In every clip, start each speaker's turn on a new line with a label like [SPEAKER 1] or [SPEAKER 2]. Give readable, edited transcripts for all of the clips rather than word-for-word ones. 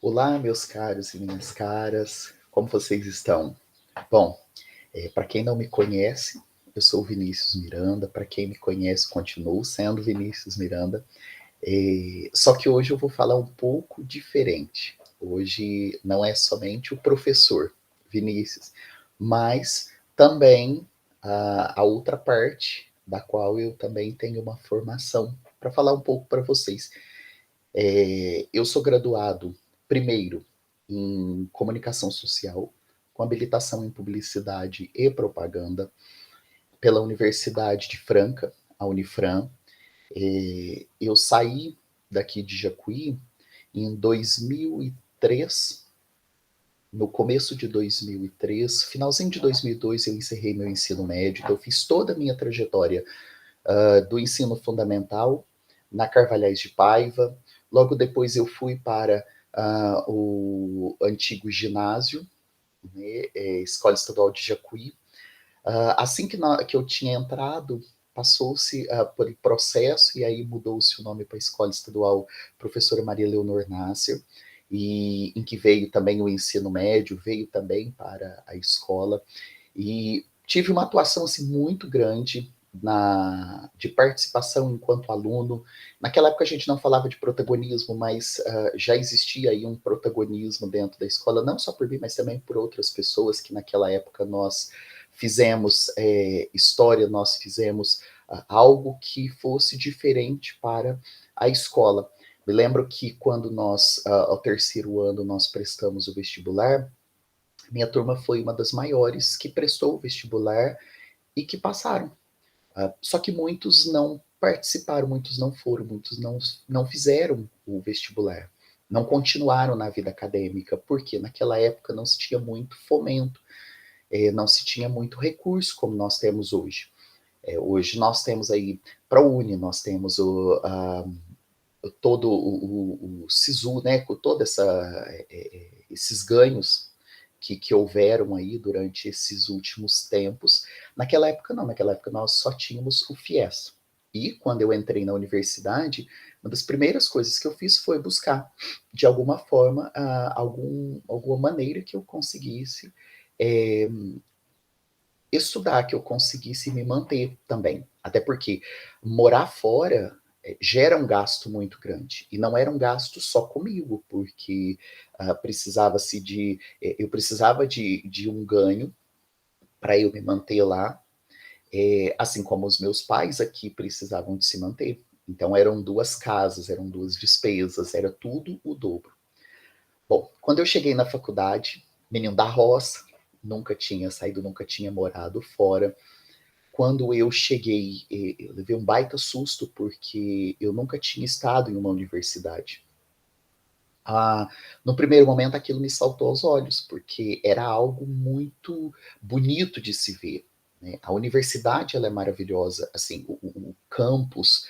[SPEAKER 1] Olá, meus caros e minhas caras, como vocês estão? Bom, para quem não me conhece, eu sou o Vinícius Miranda. Para quem me conhece, continuo sendo Vinícius Miranda. Só que hoje eu vou falar um pouco diferente. Hoje não é somente o professor Vinícius, mas também a outra parte da qual eu também tenho uma formação para falar um pouco para vocês. Eu sou graduado, primeiro, em comunicação social, com habilitação em publicidade e propaganda, pela Universidade de Franca, a Unifran. Eu saí daqui de Jacuí em 2003. No começo de 2003, finalzinho de 2002, eu encerrei meu ensino médio. Então, eu fiz toda a minha trajetória do ensino fundamental na Carvalhais de Paiva. Logo depois eu fui para o antigo ginásio, né, Escola Estadual de Jacuí. Assim que eu tinha entrado, passou-se por processo e aí mudou-se o nome para a Escola Estadual Professora Maria Leonor Nasser, e em que veio também o ensino médio, veio também para a escola, e tive uma atuação assim, muito grande de participação enquanto aluno. Naquela época a gente não falava de protagonismo, mas já existia aí um protagonismo dentro da escola, não só por mim, mas também por outras pessoas que naquela época nós fizemos história, nós fizemos algo que fosse diferente para a escola. Me lembro que quando nós, ao terceiro ano, nós prestamos o vestibular, minha turma foi uma das maiores que prestou o vestibular e que passaram. Só que muitos não participaram, muitos não foram, muitos não fizeram o vestibular, não continuaram na vida acadêmica, porque naquela época não se tinha muito fomento, não se tinha muito recurso como nós temos hoje. Hoje nós temos aí ProUni, nós temos todo o SISU, né, com todos esses ganhos que houveram aí durante esses últimos tempos. Naquela época não, naquela época nós só tínhamos o FIES. E quando eu entrei na universidade, uma das primeiras coisas que eu fiz foi buscar, de alguma forma, alguma maneira que eu conseguisse é, estudar, que eu conseguisse me manter também. Até porque morar fora gera um gasto muito grande. E não era um gasto só comigo, porque precisava-se eu precisava de um ganho para eu me manter lá, assim como os meus pais aqui precisavam de se manter. Então eram duas casas, eram duas despesas, era tudo o dobro. Bom, quando eu cheguei na faculdade, menino da roça, nunca tinha saído, nunca tinha morado fora. Quando eu cheguei, eu levei um baita susto, porque eu nunca tinha estado em uma universidade. Ah, no primeiro momento, aquilo me saltou aos olhos, porque era algo muito bonito de se ver. Né? A universidade ela é maravilhosa, assim, o campus,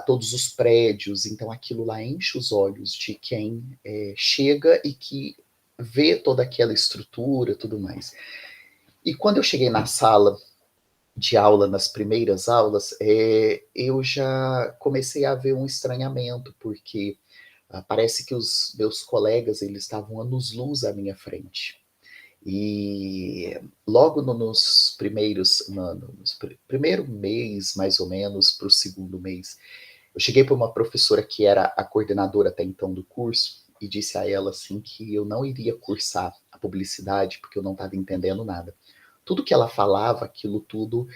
[SPEAKER 1] todos os prédios, então aquilo lá enche os olhos de quem chega e que vê toda aquela estrutura, tudo mais. E quando eu cheguei na sala de aula, nas primeiras aulas, eu já comecei a ver um estranhamento, porque parece que os meus colegas eles estavam anos-luz à minha frente. E logo nos primeiros, primeiro mês, mais ou menos, para o segundo mês, eu cheguei para uma professora que era a coordenadora até então do curso e disse a ela assim que eu não iria cursar a publicidade porque eu não estava entendendo nada. Tudo que ela falava, aquilo tudo,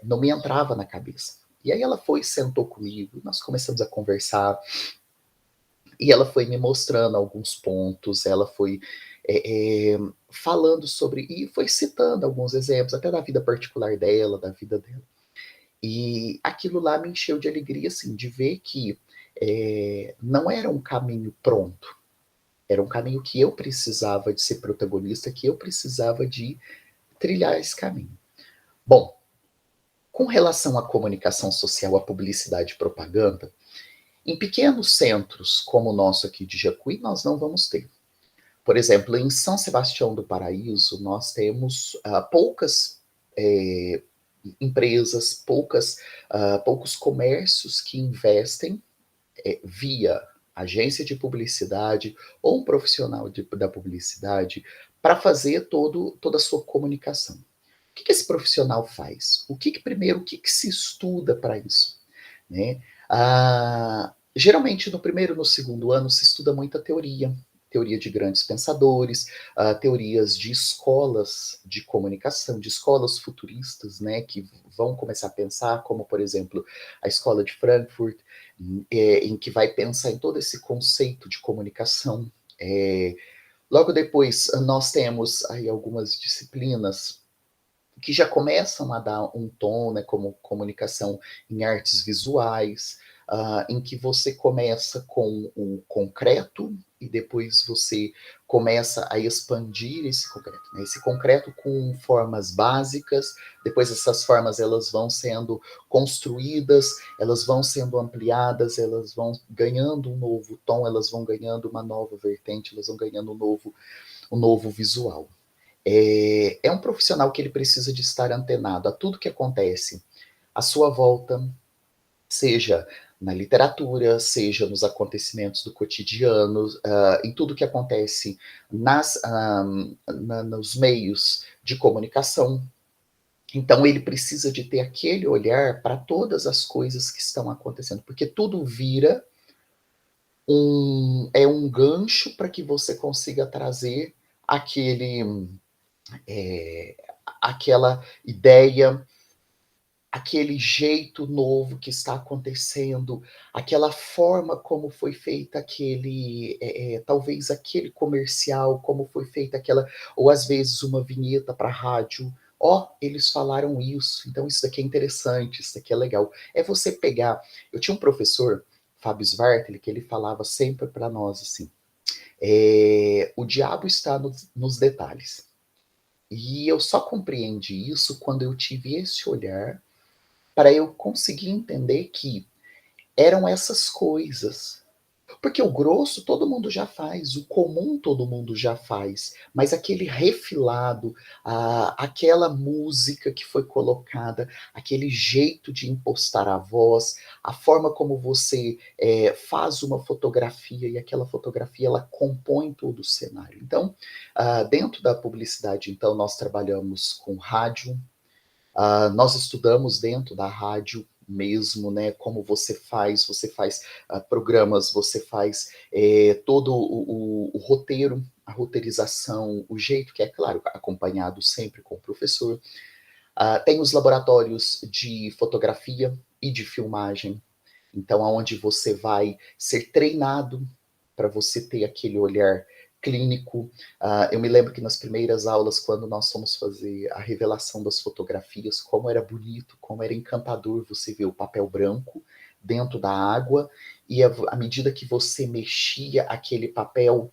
[SPEAKER 1] não me entrava na cabeça. E aí ela foi, sentou comigo, nós começamos a conversar, e ela foi me mostrando alguns pontos, ela foi falando sobre, e foi citando alguns exemplos, até da vida particular dela, da vida dela. E aquilo lá me encheu de alegria, assim, de ver que não era um caminho pronto, era um caminho que eu precisava de ser protagonista, que eu precisava de trilhar esse caminho. Bom, com relação à comunicação social, à publicidade e propaganda, em pequenos centros como o nosso aqui de Jacuí, nós não vamos ter. Por exemplo, em São Sebastião do Paraíso, nós temos poucas empresas, poucos comércios que investem via agência de publicidade ou um profissional da publicidade para fazer toda a sua comunicação. O que esse profissional faz? Primeiro, o que se estuda para isso? Né? Geralmente, no primeiro e no segundo ano, se estuda muita teoria, teoria de grandes pensadores, teorias de escolas de comunicação, de escolas futuristas, né, que vão começar a pensar, como, por exemplo, a escola de Frankfurt, em que vai pensar em todo esse conceito de comunicação. Logo depois, nós temos aí algumas disciplinas que já começam a dar um tom, né, como comunicação em artes visuais, em que você começa com o concreto e depois você começa a expandir esse concreto. Né? Esse concreto com formas básicas, depois essas formas elas vão sendo construídas, elas vão sendo ampliadas, elas vão ganhando um novo tom, elas vão ganhando uma nova vertente, elas vão ganhando um novo visual. É um profissional que ele precisa de estar antenado a tudo que acontece à sua volta, seja na literatura, seja nos acontecimentos do cotidiano, em tudo que acontece nos meios de comunicação. Então, ele precisa de ter aquele olhar para todas as coisas que estão acontecendo, porque tudo vira um gancho para que você consiga trazer aquele aquela ideia, aquele jeito novo que está acontecendo, aquela forma como foi feita talvez aquele comercial, como foi feita aquela, ou às vezes uma vinheta para rádio. Eles falaram isso, então isso daqui é interessante, isso daqui é legal. É você pegar. Eu tinha um professor, Fábio Svartli, que ele falava sempre para nós assim: o diabo está nos detalhes. E eu só compreendi isso quando eu tive esse olhar para eu conseguir entender que eram essas coisas. Porque o grosso todo mundo já faz, o comum todo mundo já faz, mas aquele refilado, aquela música que foi colocada, aquele jeito de impostar a voz, a forma como você faz uma fotografia e aquela fotografia ela compõe todo o cenário. Então, dentro da publicidade, então, nós trabalhamos com rádio, nós estudamos dentro da rádio mesmo, né? Como você faz programas, você faz todo o roteiro, a roteirização, o jeito que é, claro, acompanhado sempre com o professor. Tem os laboratórios de fotografia e de filmagem, então aonde você vai ser treinado para você ter aquele olhar clínico. Eu me lembro que nas primeiras aulas, quando nós fomos fazer a revelação das fotografias, como era bonito, como era encantador você ver o papel branco dentro da água, e à medida que você mexia aquele papel,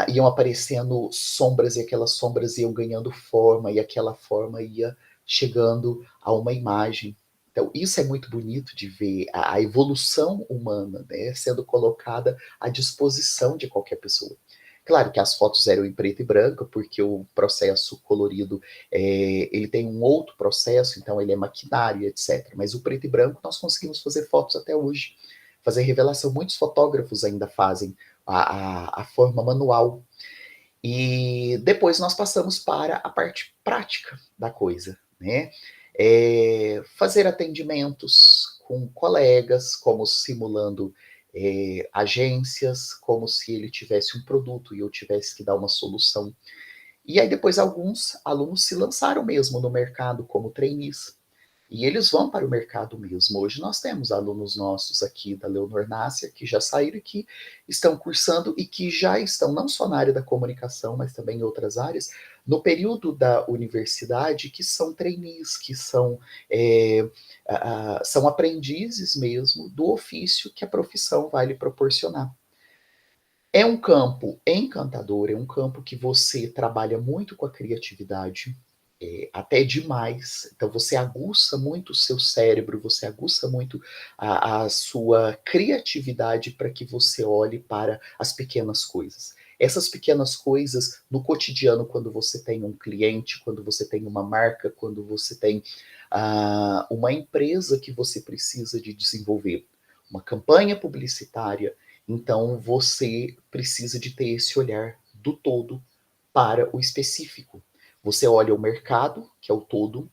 [SPEAKER 1] iam aparecendo sombras, e aquelas sombras iam ganhando forma, e aquela forma ia chegando a uma imagem. Então, isso é muito bonito de ver a evolução humana, né, sendo colocada à disposição de qualquer pessoa. Claro que as fotos eram em preto e branco, porque o processo colorido ele tem um outro processo, então ele é maquinário, etc. Mas o preto e branco nós conseguimos fazer fotos até hoje, fazer revelação. Muitos fotógrafos ainda fazem a forma manual. E depois nós passamos para a parte prática da coisa, né? Fazer atendimentos com colegas, como simulando agências, como se ele tivesse um produto e eu tivesse que dar uma solução. E aí depois alguns alunos se lançaram mesmo no mercado como trainees. E eles vão para o mercado mesmo. Hoje nós temos alunos nossos aqui da Leonor Nácia que já saíram e que estão cursando e que já estão não só na área da comunicação, mas também em outras áreas, no período da universidade, que são trainees, que são aprendizes mesmo do ofício que a profissão vai lhe proporcionar. É um campo encantador, é um campo que você trabalha muito com a criatividade, até demais. Então você aguça muito o seu cérebro, você aguça muito a sua criatividade para que você olhe para as pequenas coisas. Essas pequenas coisas no cotidiano, quando você tem um cliente, quando você tem uma marca, quando você tem uma empresa que você precisa de desenvolver, uma campanha publicitária, Então você precisa de ter esse olhar do todo para o específico. Você olha o mercado, que é o todo,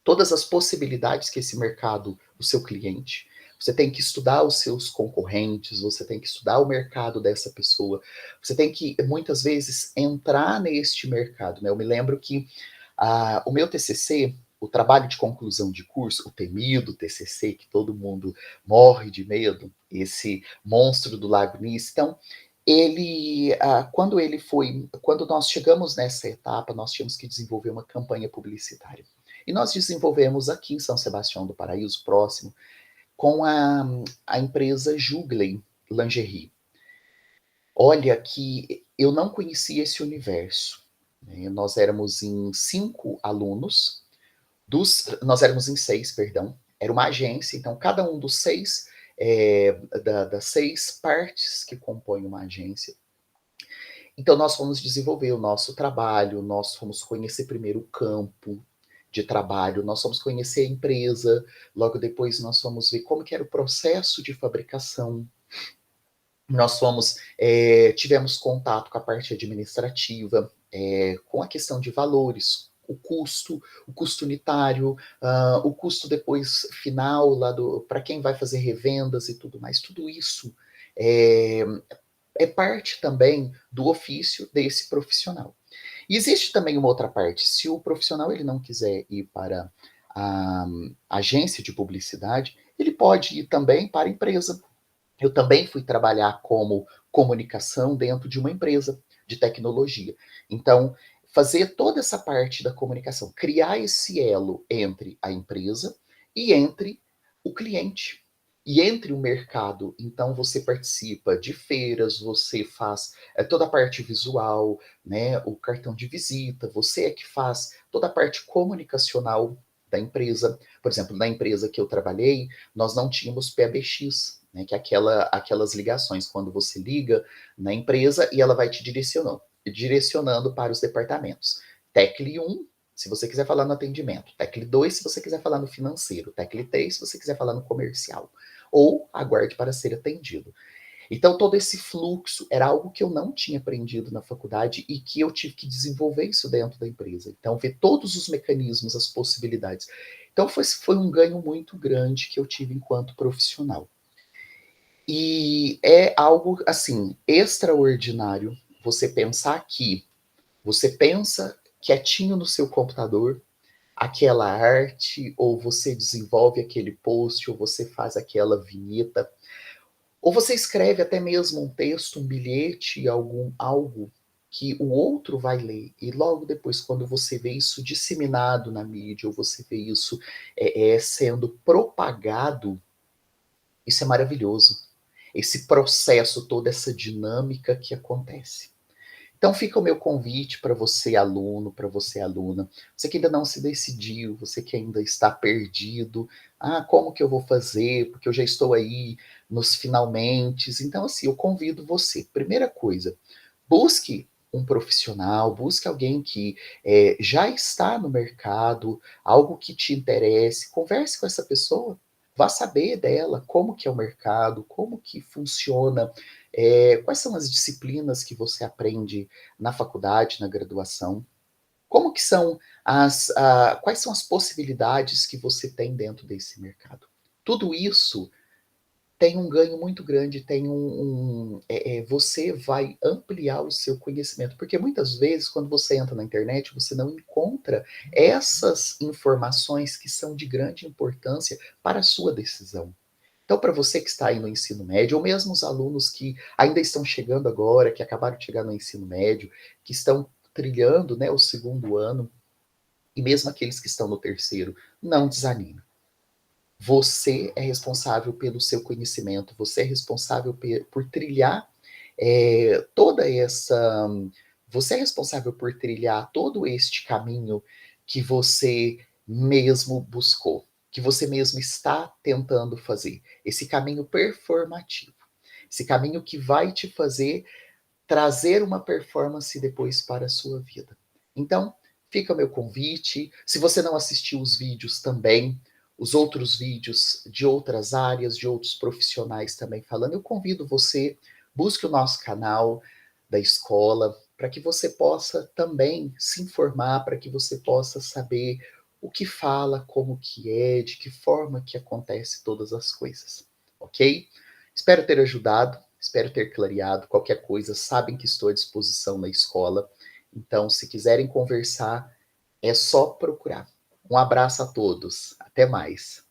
[SPEAKER 1] todas as possibilidades que esse mercado, o seu cliente, você tem que estudar os seus concorrentes, você tem que estudar o mercado dessa pessoa, você tem que, muitas vezes, entrar neste mercado. Né? Eu me lembro que o meu TCC, o trabalho de conclusão de curso, o temido TCC, que todo mundo morre de medo, esse monstro do Lago Ness, então, quando nós chegamos nessa etapa, nós tínhamos que desenvolver uma campanha publicitária. E nós desenvolvemos aqui em São Sebastião do Paraíso, próximo, com a empresa Jugley Lingerie. Olha que eu não conhecia esse universo. Né? Nós éramos em 5 alunos, nós éramos em 6, perdão. Era uma agência, então cada um dos 6, das 6 partes que compõem uma agência. Então nós fomos desenvolver o nosso trabalho, nós fomos conhecer primeiro o campo de trabalho, nós fomos conhecer a empresa, logo depois nós fomos ver como que era o processo de fabricação, nós tivemos contato com a parte administrativa, com a questão de valores, o custo unitário, o custo depois final lá para quem vai fazer revendas e tudo mais, tudo isso é, é parte também do ofício desse profissional. E existe também uma outra parte, se o profissional ele não quiser ir para a agência de publicidade, ele pode ir também para a empresa. Eu também fui trabalhar como comunicação dentro de uma empresa de tecnologia. Então, fazer toda essa parte da comunicação, criar esse elo entre a empresa e entre o cliente. E entre o mercado, então você participa de feiras, você faz toda a parte visual, né, o cartão de visita, você é que faz toda a parte comunicacional da empresa. Por exemplo, na empresa que eu trabalhei, nós não tínhamos PBX, né, que é aquelas ligações, quando você liga na empresa e ela vai te direcionando para os departamentos. Tecle 1, se você quiser falar no atendimento. Tecle 2, se você quiser falar no financeiro. Tecle 3, se você quiser falar no comercial. Ou aguarde para ser atendido. Então, todo esse fluxo era algo que eu não tinha aprendido na faculdade e que eu tive que desenvolver isso dentro da empresa. Então, ver todos os mecanismos, as possibilidades. Então, foi um ganho muito grande que eu tive enquanto profissional. E é algo, assim, extraordinário você pensar que você pensa quietinho no seu computador, aquela arte, ou você desenvolve aquele post, ou você faz aquela vinheta, ou você escreve até mesmo um texto, um bilhete, algo que o outro vai ler, e logo depois, quando você vê isso disseminado na mídia, ou você vê isso sendo propagado, isso é maravilhoso. Esse processo, toda essa dinâmica que acontece. Então fica o meu convite para você, aluno, para você, aluna, você que ainda não se decidiu, você que ainda está perdido, como que eu vou fazer? Porque eu já estou aí nos finalmente. Então, assim, eu convido você, primeira coisa, busque um profissional, busque alguém que já está no mercado, algo que te interesse, converse com essa pessoa, vá saber dela, como que é o mercado, como que funciona, quais são as disciplinas que você aprende na faculdade, na graduação, como que são quais são as possibilidades que você tem dentro desse mercado. Tudo isso tem um ganho muito grande, você vai ampliar o seu conhecimento, porque muitas vezes quando você entra na internet, você não encontra essas informações que são de grande importância para a sua decisão. Então, para você que está aí no ensino médio, ou mesmo os alunos que ainda estão chegando agora, que acabaram de chegar no ensino médio, que estão trilhando, né, o segundo ano, e mesmo aqueles que estão no terceiro, não desanime. Você é responsável pelo seu conhecimento, você é responsável por trilhar toda essa. Você é responsável por trilhar todo este caminho que você mesmo buscou, que você mesmo está tentando fazer. Esse caminho performativo. Esse caminho que vai te fazer trazer uma performance depois para a sua vida. Então, fica o meu convite. Se você não assistiu os vídeos também, os outros vídeos de outras áreas, de outros profissionais também falando. Eu convido você, busque o nosso canal da escola, para que você possa também se informar, para que você possa saber o que fala, como que é, de que forma que acontece todas as coisas, ok? Espero ter ajudado, espero ter clareado. Qualquer coisa, sabem que estou à disposição na escola. Então, se quiserem conversar, é só procurar. Um abraço a todos. Até mais.